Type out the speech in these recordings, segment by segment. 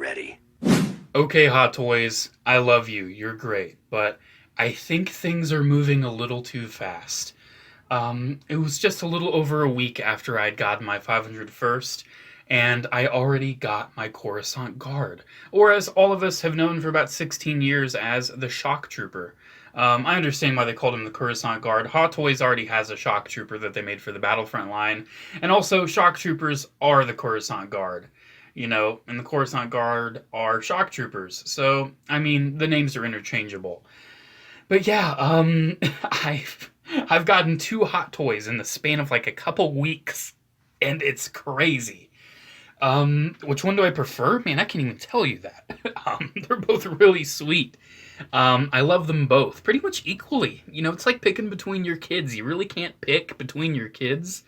ready. Okay, Hot Toys, I love you. You're great, but I think things are moving a little too fast. It was just a little over a week after I'd gotten my 501st, and I already got my Coruscant Guard, or as all of us have known for about 16 years as the Shock Trooper. I understand why they called him the Coruscant Guard. Hot Toys already has a Shock Trooper that they made for the Battlefront line, and also Shock Troopers are the Coruscant Guard. And the Coruscant Guard are Shock Troopers, so, I mean, the names are interchangeable. But yeah, I've gotten 2 Hot Toys in the span of like a couple weeks, and it's crazy. Which one do I prefer? Man, I can't even tell you that. They're both really sweet. I love them both pretty much equally. It's like picking between your kids. You really can't pick between your kids.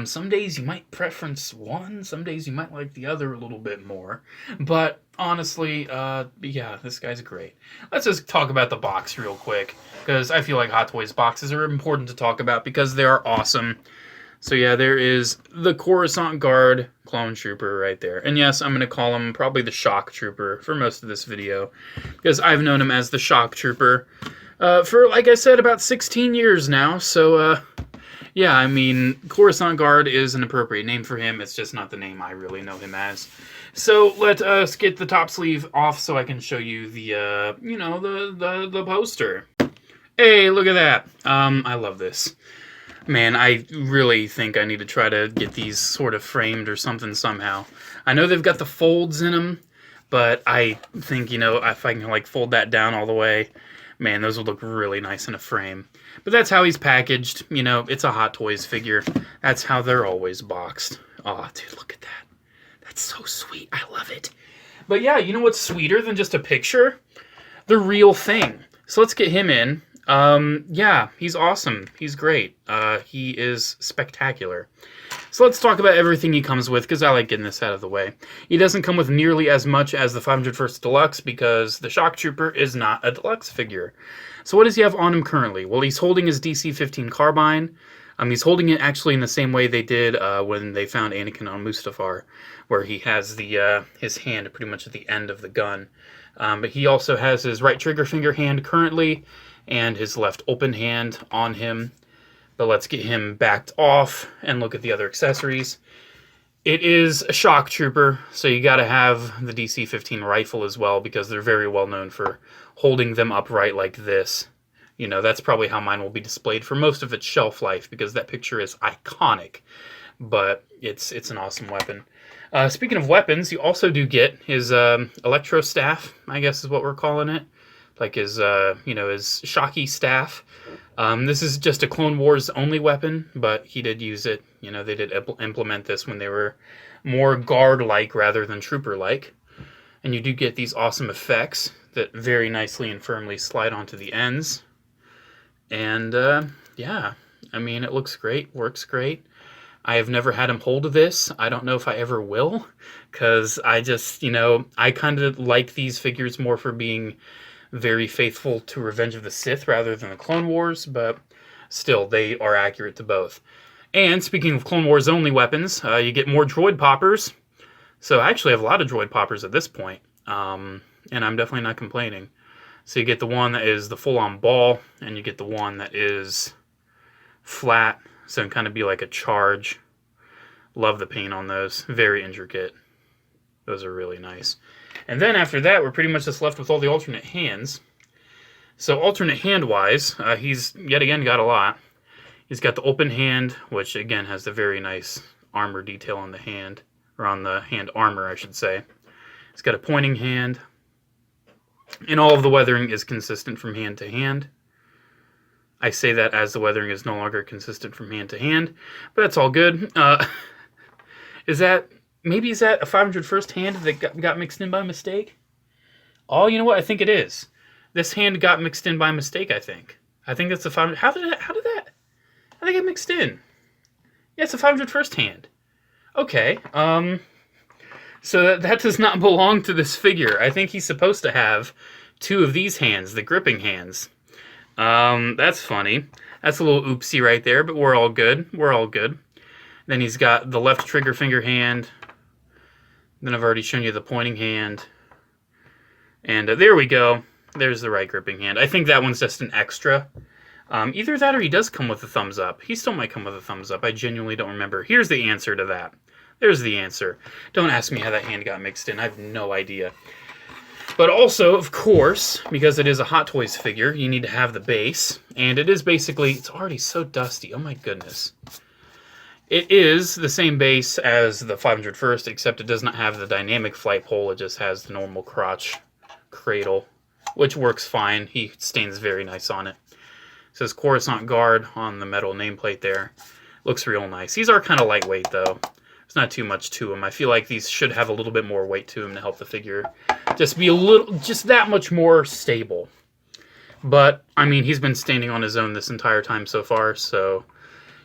Some days you might preference one, some days you might like the other a little bit more. But honestly, yeah, this guy's great. Let's just talk about the box real quick, because I feel like Hot Toys boxes are important to talk about because they are awesome. So yeah, there is the Coruscant Guard Clone Trooper right there. And yes, I'm going to call him probably the Shock Trooper for most of this video, because I've known him as the Shock Trooper for, like I said, about 16 years now. So, yeah, I mean, Coruscant Guard is an appropriate name for him. It's just not the name I really know him as. So let us get the top sleeve off so I can show you the, the poster. Hey, look at that. I love this. Man, I really think I need to try to get these sort of framed or something somehow. I know they've got the folds in them, but I think, if I can, like, fold that down all the way, man, those would look really nice in a frame. But that's how he's packaged. It's a Hot Toys figure. That's how they're always boxed. Oh, dude, look at that. That's so sweet. I love it. But yeah, you know what's sweeter than just a picture? The real thing. So let's get him in. Yeah, he's awesome. He's great. He is spectacular. So let's talk about everything he comes with, because I like getting this out of the way. He doesn't come with nearly as much as the 501st Deluxe, because the Shock Trooper is not a Deluxe figure. So what does he have on him currently? Well, he's holding his DC-15 carbine. He's holding it actually in the same way they did when they found Anakin on Mustafar, where he has the his hand pretty much at the end of the gun. But he also has his right trigger finger hand currently, and his left open hand on him. But let's get him backed off and look at the other accessories. It is a Shock Trooper, so you gotta have the DC-15 rifle as well, because they're very well known for holding them upright like this. That's probably how mine will be displayed for most of its shelf life, because that picture is iconic. But it's an awesome weapon. Speaking of weapons, you also do get his Electro Staff, I guess is what we're calling it. Like his, his shocky staff. This is just a Clone Wars only weapon, but he did use it. They did implement this when they were more guard-like rather than trooper-like. And you do get these awesome effects that very nicely and firmly slide onto the ends. And, yeah, I mean, it looks great, works great. I have never had him hold this. I don't know if I ever will, because I just, I kind of like these figures more for being very faithful to Revenge of the Sith rather than the Clone Wars, but still, they are accurate to both. And speaking of Clone Wars only weapons, you get more droid poppers. So I actually have a lot of droid poppers at this point, and I'm definitely not complaining. So you get the one that is the full-on ball, and you get the one that is flat, so it can kind of be like a charge. Love the paint on those. Very intricate. Those are really nice. And then after that, we're pretty much just left with all the alternate hands. So alternate hand-wise, he's yet again got a lot. He's got the open hand, which again has the very nice armor detail on the hand, or on the hand armor, I should say. He's got a pointing hand, and all of the weathering is consistent from hand to hand. I say that as the weathering is no longer consistent from hand to hand, but that's all good. Maybe is that a 501st hand that got mixed in by mistake? Oh, you know what? I think it is. This hand got mixed in by mistake, I think. I think that's a 500... How did that get mixed in? Yeah, it's a 501st hand. Okay, so that does not belong to this figure. I think he's supposed to have 2 of these hands, the gripping hands. That's funny. That's a little oopsie right there, but we're all good. We're all good. Then he's got the left trigger finger hand, Then I've already shown you the pointing hand. And there we go. There's the right gripping hand. I think that one's just an extra. Either that or he does come with a thumbs up. He still might come with a thumbs up. I genuinely don't remember. Here's the answer to that. There's the answer. Don't ask me how that hand got mixed in. I have no idea. But also, of course, because it is a Hot Toys figure, you need to have the base. And it is basically... It's already so dusty. Oh my goodness. It is the same base as the 501st, except it does not have the dynamic flight pole. It just has the normal crotch cradle, which works fine. He stains very nice on it. It says Coruscant Guard on the metal nameplate there. Looks real nice. These are kind of lightweight, though. There's not too much to them. I feel like these should have a little bit more weight to them to help the figure just be just that much more stable. But, I mean, he's been standing on his own this entire time so far, so,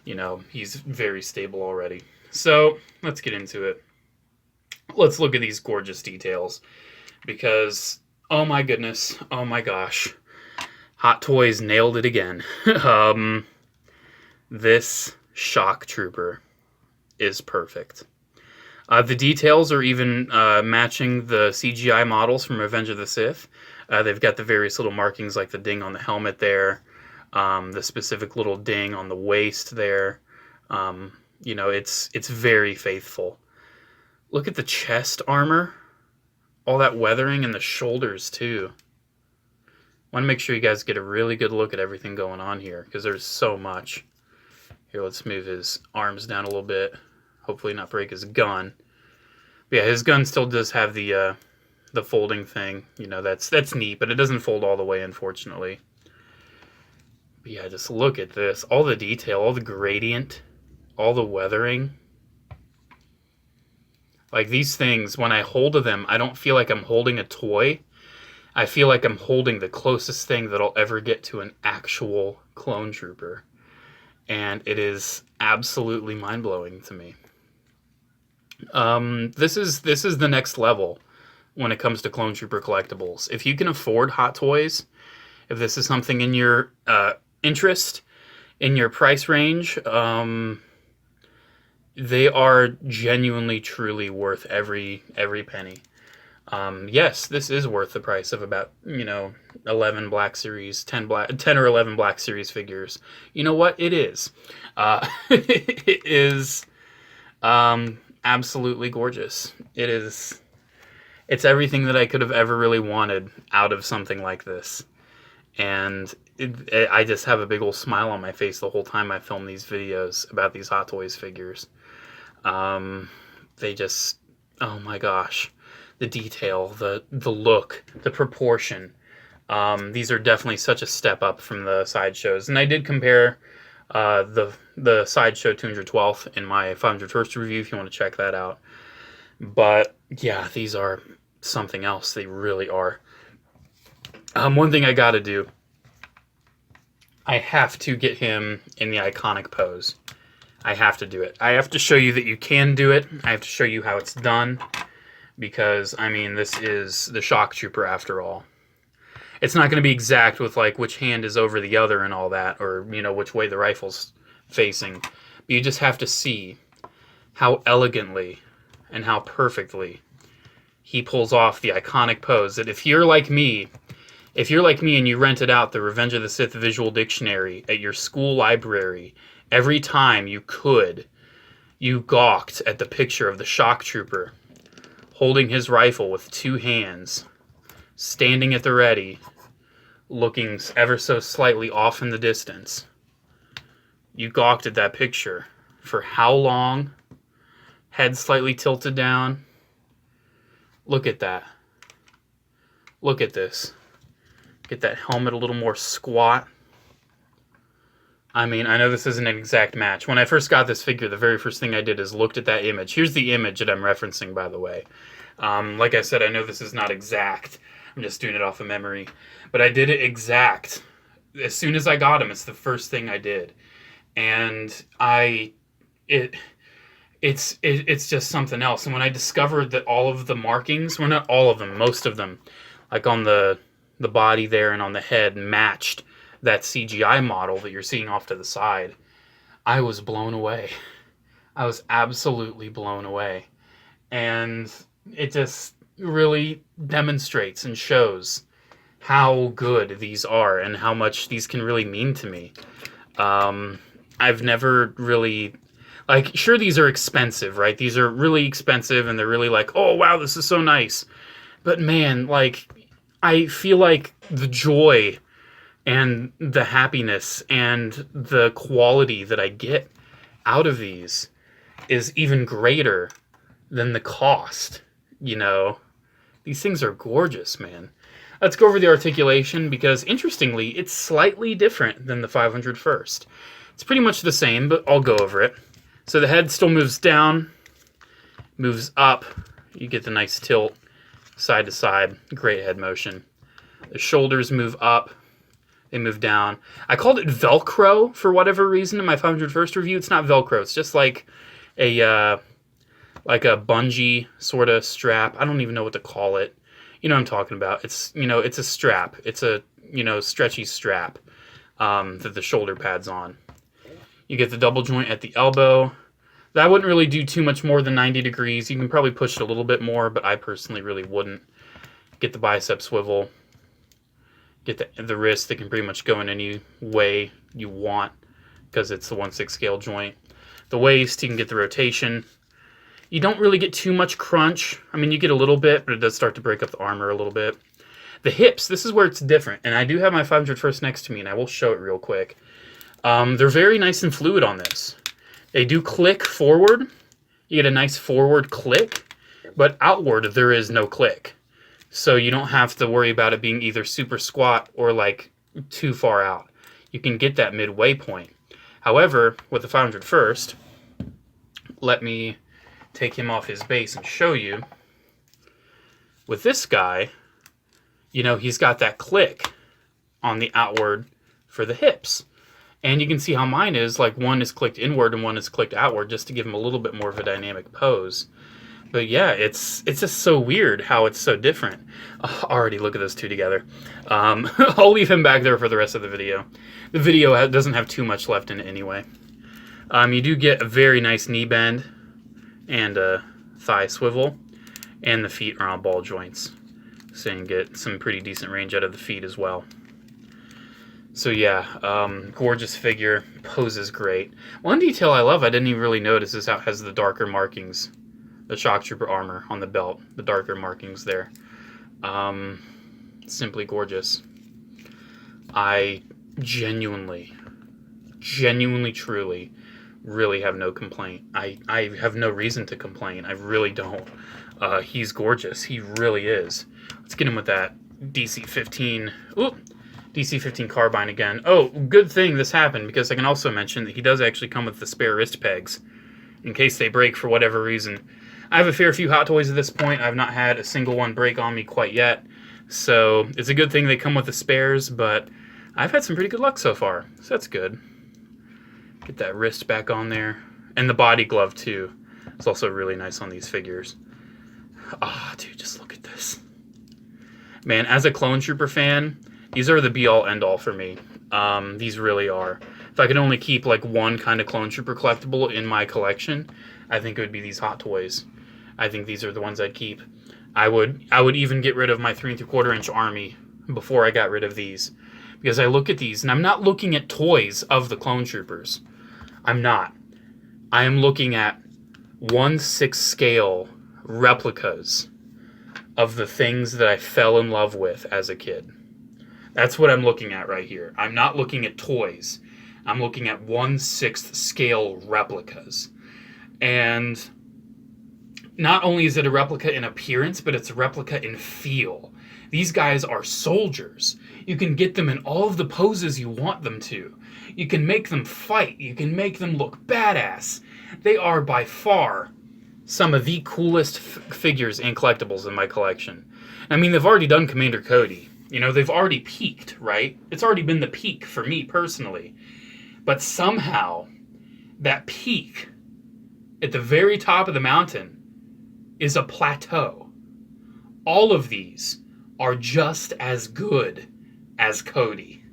you know, he's very stable already. So, let's get into it. Let's look at these gorgeous details, because, oh my goodness, oh my gosh, Hot Toys nailed it again. This shock trooper is perfect. The details are even matching the CGI models from Revenge of the Sith. They've got the various little markings like the ding on the helmet there, the specific little ding on the waist there. You know, it's very faithful. Look at the chest armor. All that weathering and the shoulders too. Want to make sure you guys get a really good look at everything going on here, because there's so much. Here, let's move his arms down a little bit. Hopefully not break his gun. But yeah, his gun still does have the folding thing. You know, that's neat, but it doesn't fold all the way, unfortunately. But yeah, just look at this. All the detail, all the gradient, all the weathering. Like, these things, when I hold of them, I don't feel like I'm holding a toy. I feel like I'm holding the closest thing that I'll ever get to an actual clone trooper. And it is absolutely mind-blowing to me. This is the next level when it comes to clone trooper collectibles. If you can afford Hot Toys, if this is something in your interest, in your price range, they are genuinely, truly worth every penny. Yes, this is worth the price of about, 11 Black Series, 10 or 11 Black Series figures. You know what? It is. It is absolutely gorgeous. It's everything that I could have ever really wanted out of something like this. And I just have a big old smile on my face the whole time I film these videos about these Hot Toys figures. They just, oh my gosh. The detail, the look, the proportion. These are definitely such a step up from the sideshows. And I did compare the sideshow 212th in my 501st review if you want to check that out. But yeah, these are something else. They really are. One thing I gotta do, I have to get him in the iconic pose. I have to do it. I have to show you that you can do it. I have to show you how it's done. Because, I mean, this is the shock trooper after all. It's not going to be exact with, like, which hand is over the other and all that, or, which way the rifle's facing. But you just have to see how elegantly and how perfectly he pulls off the iconic pose. That if you're like me and you rented out the Revenge of the Sith visual dictionary at your school library, every time you could, you gawked at the picture of the shock trooper holding his rifle with two hands, standing at the ready, looking ever so slightly off in the distance. You gawked at that picture for how long? Head slightly tilted down. Look at that. Look at this. Get that helmet a little more squat. I mean, I know this isn't an exact match. When I first got this figure, the very first thing I did is looked at that image. Here's the image that I'm referencing, by the way. Like I said, I know this is not exact. I'm just doing it off of memory. But I did it exact. As soon as I got him, it's the first thing I did. And it's just something else. And when I discovered that all of the markings, well, not all of them, most of them, like on the body there and on the head, matched that CGI model that you're seeing off to the side, I was blown away. I was absolutely blown away. And It just really demonstrates and shows how good these are and how much these can really mean to me. I've never really, like, sure, these are expensive, right? These are really expensive and they're really like, oh, wow, this is so nice. But man, like, I feel like the joy and the happiness and the quality that I get out of these is even greater than the cost, you know? These things are gorgeous, man. Let's go over the articulation because, interestingly, it's slightly different than the 500 first. It's pretty much the same, but I'll go over it. So the head still moves down, moves up. You get the nice tilt, side to side, great head motion. The shoulders move up, they move down. I called it Velcro for whatever reason in my 500 first review. It's not Velcro. It's just like a bungee sort of strap. I don't even know what to call it. You know what I'm talking about. It's, you know, it's a strap. It's a, you know, stretchy strap that the shoulder pad's on. You get the double joint at the elbow. That wouldn't really do too much more than 90 degrees. You can probably push it a little bit more, but I personally really wouldn't. Get the bicep swivel. Get the wrist that can pretty much go in any way you want because it's the 1/6 scale joint. The waist, you can get the rotation. You don't really get too much crunch. I mean, you get a little bit, but it does start to break up the armor a little bit. The hips, this is where it's different. And I do have my 500 first next to me, and I will show it real quick. They're very nice and fluid on this. They do click forward. You get a nice forward click, but outward there is no click. So you don't have to worry about it being either super squat or like too far out. You can get that midway point. However, with the 500 first, let me take him off his base and show you. With this guy, you know, he's got that click on the outward for the hips. And you can see how mine is, like one is clicked inward and one is clicked outward just to give him a little bit more of a dynamic pose. But yeah, it's just so weird how it's so different. Already look at those two together. I'll leave him back there for the rest of the video. The video doesn't have too much left in it anyway. You do get a very nice knee bend and a thigh swivel, and the feet are on ball joints. So you can get some pretty decent range out of the feet as well. So yeah, gorgeous figure, poses great. One detail I love, I didn't even really notice, is how it has the darker markings. The shock trooper armor on the belt, the darker markings there. Simply gorgeous. I genuinely, truly, really have no complaint. I have no reason to complain. I really don't. He's gorgeous. He really is. Let's get him with that DC-15. Oop! DC-15 carbine again. Oh, good thing this happened, because I can also mention that he does actually come with the spare wrist pegs in case they break for whatever reason. I have a fair few Hot Toys at this point. I've not had a single one break on me quite yet. So it's a good thing they come with the spares, but I've had some pretty good luck so far. So that's good. Get that wrist back on there. And the body glove too. It's also really nice on these figures. Ah, dude, just look at this. Man, as a Clone Trooper fan, these are the be-all, end-all for me. These really are. If I could only keep like one kind of Clone Trooper collectible in my collection, I think it would be these Hot Toys. I think these are the ones I'd keep. I would even get rid of my 3 3/4 inch army before I got rid of these. Because I look at these, and I'm not looking at toys of the Clone Troopers. I'm not. I am looking at 1/6 scale replicas of the things that I fell in love with as a kid. That's what I'm looking at right here. I'm not looking at toys. I'm looking at 1/6 scale replicas. And not only is it a replica in appearance, but it's a replica in feel. These guys are soldiers. You can get them in all of the poses you want them to. You can make them fight. You can make them look badass. They are by far some of the coolest figures and collectibles in my collection. I mean, they've already done Commander Cody. You know, they've already peaked, right? It's already been the peak for me personally. But somehow, that peak at the very top of the mountain is a plateau. All of these are just as good as Cody.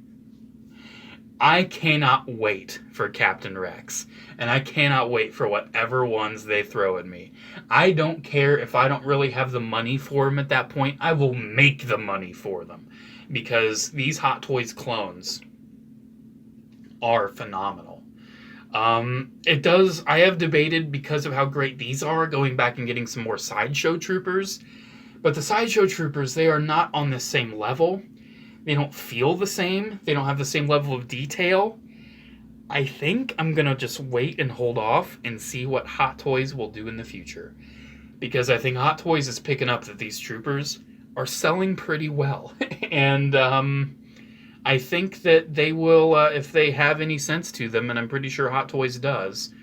I cannot wait for Captain Rex, and I cannot wait for whatever ones they throw at me. I don't care if I don't really have the money for them at that point. I will make the money for them, because these Hot Toys clones are phenomenal. I have debated, because of how great these are, going back and getting some more Sideshow Troopers. But the Sideshow Troopers, they are not on the same level. They don't feel the same. They don't have the same level of detail. I think I'm going to just wait and hold off and see what Hot Toys will do in the future. Because I think Hot Toys is picking up that these Troopers are selling pretty well. And I think that they will, if they have any sense to them, and I'm pretty sure Hot Toys does,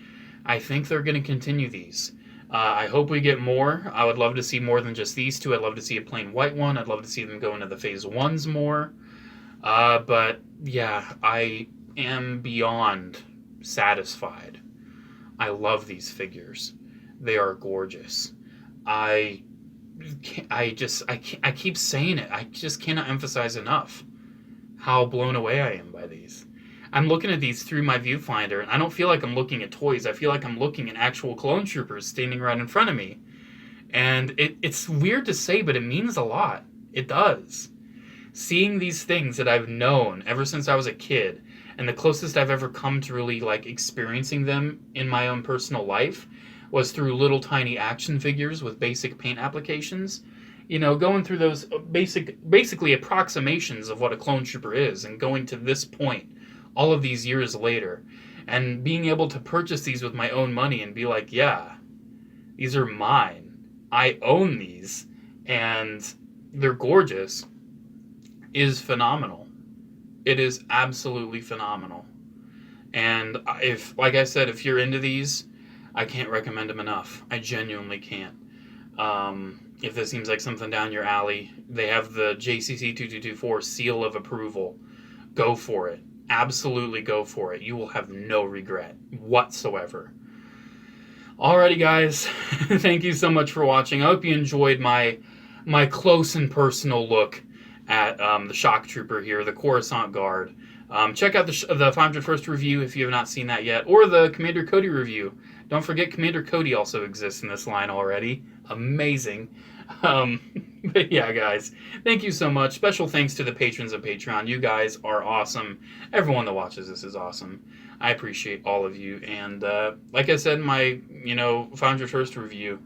I think they're going to continue these. I hope we get more. I would love to see more than just these two. I'd love to see a plain white one. I'd love to see them go into the Phase 1s more. But, yeah, I am beyond satisfied. I love these figures. They are gorgeous. I keep saying it. I just cannot emphasize enough how blown away I am by these. I'm looking at these through my viewfinder, and I don't feel like I'm looking at toys. I feel like I'm looking at actual clone troopers standing right in front of me. And it's weird to say, but it means a lot. It does. Seeing these things that I've known ever since I was a kid, and the closest I've ever come to really like experiencing them in my own personal life was through little tiny action figures with basic paint applications. You know, going through those basically approximations of what a clone trooper is, and going to this point all of these years later, and being able to purchase these with my own money and be like, yeah, these are mine. I own these, and they're gorgeous, is phenomenal. It is absolutely phenomenal. And if, like I said, if you're into these, I can't recommend them enough. I genuinely can't. If this seems like something down your alley, they have the JCC 2224 seal of approval. Go for it. Absolutely go for it. You will have no regret whatsoever. Alrighty, guys. Thank you so much for watching. I hope you enjoyed my close and personal look at the Shock Trooper here, the Coruscant Guard. Check out the 501st review if you have not seen that yet, or the Commander Cody review. Don't forget, Commander Cody also exists in this line already. Amazing. But yeah, guys, thank you so much. Special thanks to the patrons of Patreon. You guys are awesome. Everyone that watches this is awesome. I appreciate all of you. And like I said in my 501st review,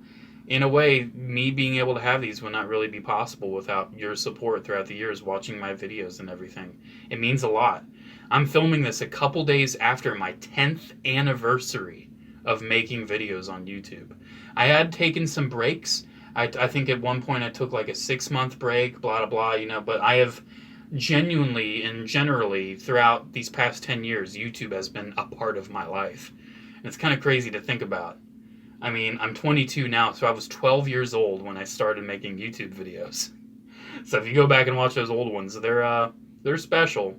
in a way, me being able to have these would not really be possible without your support throughout the years, watching my videos and everything. It means a lot. I'm filming this a couple days after my 10th anniversary of making videos on YouTube. I had taken some breaks. I think at one point I took like a 6-month break, blah, blah, blah, but I have genuinely and generally throughout these past 10 years, YouTube has been a part of my life. And it's kind of crazy to think about. I mean, I'm 22 now, so I was 12 years old when I started making YouTube videos. So if you go back and watch those old ones, they're special.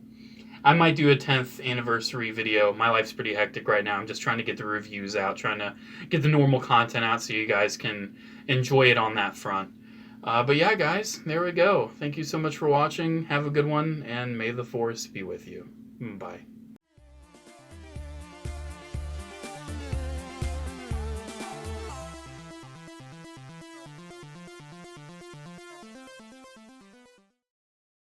I might do a 10th anniversary video. My life's pretty hectic right now. I'm just trying to get the reviews out, trying to get the normal content out so you guys can enjoy it on that front. But yeah, guys, there we go. Thank you so much for watching. Have a good one, and may the Force be with you. Bye.